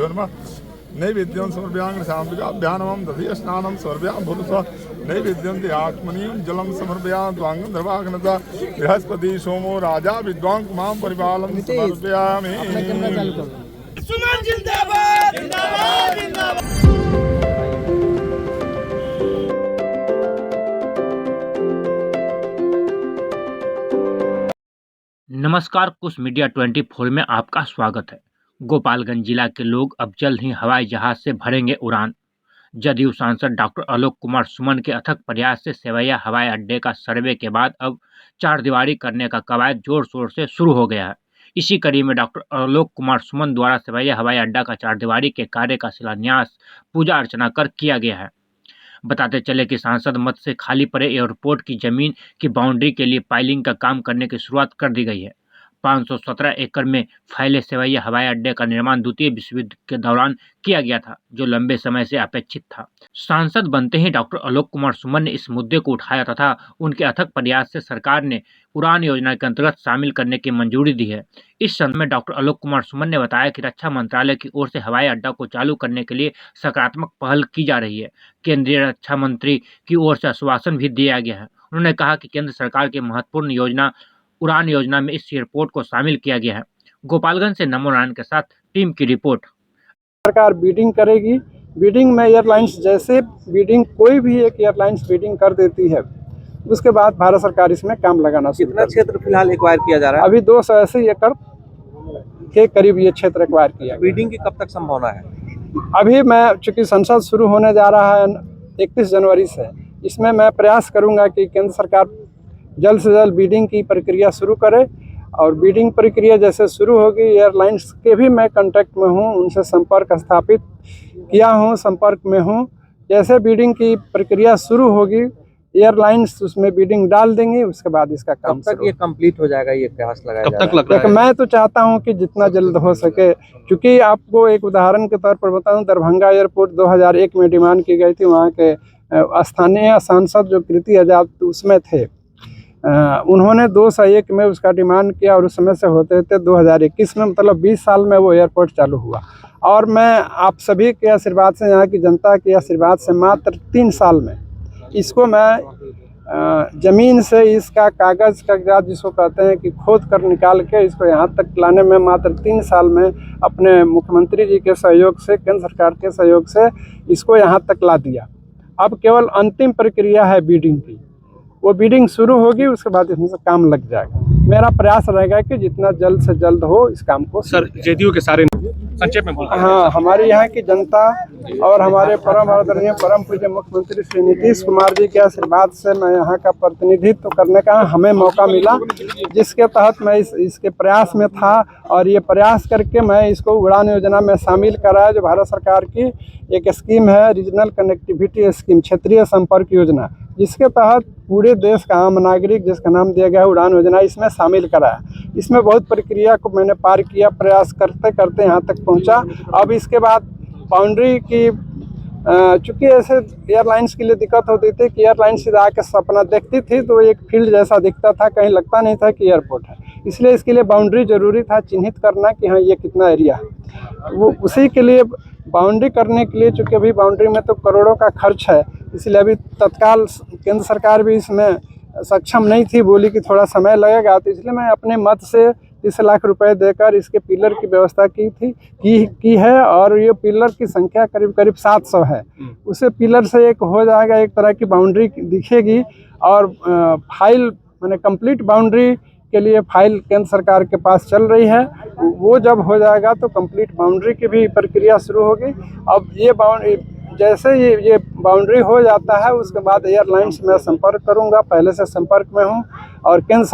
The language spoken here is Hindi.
देवोर्मा नैवेद्यं समर्पयामि शाम्बिकाभ्यां दधि स्नानं समर्पयामि भूत्वा नैवेद्यं ते आत्मनि जलं समर्पयामि द्वांगं धर्माग्नता बृहस्पति सोमो राजा विद्वांग मां परिपालं समर्पयामि। सुमन जिंदाबाद जिंदाबाद जिंदाबाद। नमस्कार, कुछ मीडिया 24 में आपका स्वागत है। गोपालगंज जिला के लोग अब जल्द ही हवाई जहाज से भरेंगे उड़ान। जदयू सांसद डॉक्टर आलोक कुमार सुमन के अथक प्रयास से सेवैया हवाई अड्डे का सर्वे के बाद अब चारदीवारी करने का कवायद जोर शोर से शुरू हो गया है। इसी कड़ी में डॉक्टर आलोक कुमार सुमन द्वारा सेवैया हवाई अड्डा का चारदीवारी के कार्य का शिलान्यास पूजा अर्चना कर किया गया है। बताते चले कि सांसद मत से खाली पड़े एयरपोर्ट की जमीन की बाउंड्री के लिए पाइलिंग का काम करने की शुरुआत कर दी गई है। 517 एकड़ में फैले सेवैया हवाई अड्डे का निर्माण द्वितीय विश्व युद्ध के दौरान किया गया था, जो लंबे समय से अपेक्षित था। सांसद बनते ही डॉक्टर आलोक कुमार सुमन ने इस मुद्दे को उठाया तथा उनके अथक प्रयास से सरकार ने उड़ान योजना के अंतर्गत शामिल करने की मंजूरी दी है। इस संदर्भ में डॉक्टर आलोक कुमार सुमन ने बताया कि रक्षा मंत्रालय की ओर से हवाई अड्डा को चालू करने के लिए सकारात्मक पहल की जा रही है। केंद्रीय रक्षा मंत्री की ओर से आश्वासन भी दिया गया है। उन्होंने कहा कि केंद्र सरकार की महत्वपूर्ण योजना उड़ान योजना में इस एयरपोर्ट को शामिल किया गया है। गोपालगंज से नमो नारायण के साथ टीम की रिपोर्ट। सरकार बीडिंग करेगी। बीडिंग में एयरलाइंस जैसे बीडिंग कोई भी एक एयरलाइंस बीडिंग कर देती है, उसके बाद भारत सरकार इसमें काम लगाना शुरू कितना क्षेत्र फिलहाल एक्वायर किया जा रहा है? अभी 280 एकड़ के करीब ये क्षेत्र एक्वायर किया। बीडिंग की कब तक संभावना है? अभी मैं चूंकि संसद शुरू होने जा रहा है 31 जनवरी से, इसमें मैं प्रयास करूंगा कि केंद्र सरकार जल्द से जल्द बीडिंग की प्रक्रिया शुरू करे। और बीडिंग प्रक्रिया जैसे शुरू होगी, एयरलाइंस के भी मैं कांटेक्ट में हूँ, उनसे संपर्क स्थापित किया हूँ, संपर्क में हूँ। जैसे बीडिंग की प्रक्रिया शुरू होगी, एयरलाइंस उसमें बीडिंग डाल देंगी, उसके बाद इसका काम कब तक ये कंप्लीट हो जाएगा? ये प्रयास लगाया कब तक लग रहा है? मैं तो चाहता हूँ कि जितना जल्द हो सके, क्योंकि आपको एक उदाहरण के तौर पर बताऊँ, दरभंगा एयरपोर्ट 2001 में डिमांड की गई थी। वहाँ के स्थानीय सांसद जो कृति आजाद उसमें थे, उन्होंने 2001 में उसका डिमांड किया और उस समय से होते थे 2021 में, मतलब 20 साल में वो एयरपोर्ट चालू हुआ। और मैं आप सभी के आशीर्वाद से, यहाँ की जनता के आशीर्वाद से मात्र 3 साल में इसको मैं ज़मीन से इसका कागजात जिसको कहते हैं कि खोद कर निकाल के इसको यहाँ तक लाने में मात्र 3 साल में अपने मुख्यमंत्री जी के सहयोग से, केंद्र सरकार के सहयोग से इसको यहाँ तक ला दिया। अब केवल अंतिम प्रक्रिया है बीडिंग की। वो बीडिंग शुरू होगी, उसके बाद इसमें से काम लग जाएगा। मेरा प्रयास रहेगा कि जितना जल्द से जल्द हो इस काम को। सर, जेडीयू के सारे संक्षेप में बोलिए। हाँ, हमारी यहाँ की जनता और हमारे परम आदरणीय परम पूज्य मुख्यमंत्री श्री नीतीश कुमार जी के आशीर्वाद से मैं यहाँ का प्रतिनिधित्व करने का हमें मौका मिला, जिसके तहत मैं इसके प्रयास में था। और ये प्रयास करके मैं इसको उड़ान योजना में शामिल कराया, जो भारत सरकार की एक स्कीम है, रीजनल कनेक्टिविटी स्कीम, क्षेत्रीय संपर्क योजना, जिसके तहत पूरे देश का आम नागरिक, जिसका नाम दिया गया है उड़ान योजना, इसमें शामिल कराया। इसमें बहुत प्रक्रिया को मैंने पार किया, प्रयास करते करते यहाँ तक पहुँचा। अब इसके बाद बाउंड्री की चूँकि ऐसे एयरलाइंस के लिए दिक्कत होती थी कि एयरलाइंस सीधा आके सपना देखती थी तो एक फील्ड जैसा दिखता था, कहीं लगता नहीं था कि एयरपोर्ट है। इसलिए इसके लिए बाउंड्री जरूरी था, चिन्हित करना कि हाँ ये कितना एरिया है। वो उसी के लिए बाउंड्री करने के लिए, चूँकि अभी बाउंड्री में तो करोड़ों का खर्च है, इसलिए अभी तत्काल केंद्र सरकार भी इसमें सक्षम नहीं थी, बोली कि थोड़ा समय लगेगा। तो इसलिए मैं अपने मत से 30 लाख रुपए देकर इसके पिलर की व्यवस्था की है। और ये पिलर की संख्या करीब करीब 700 है। उसे पिलर से एक हो जाएगा, एक तरह की बाउंड्री दिखेगी। और फाइल माने कंप्लीट बाउंड्री के लिए फाइल केंद्र सरकार के पास चल रही है। वो जब हो जाएगा तो कंप्लीट बाउंड्री की भी प्रक्रिया शुरू होगी। अब ये बाउंड्री जैसे ये बाउंड्री हो जाता है, उसके बाद एयरलाइंस में संपर्क करूंगा, पहले से संपर्क में हूं। और केंद्र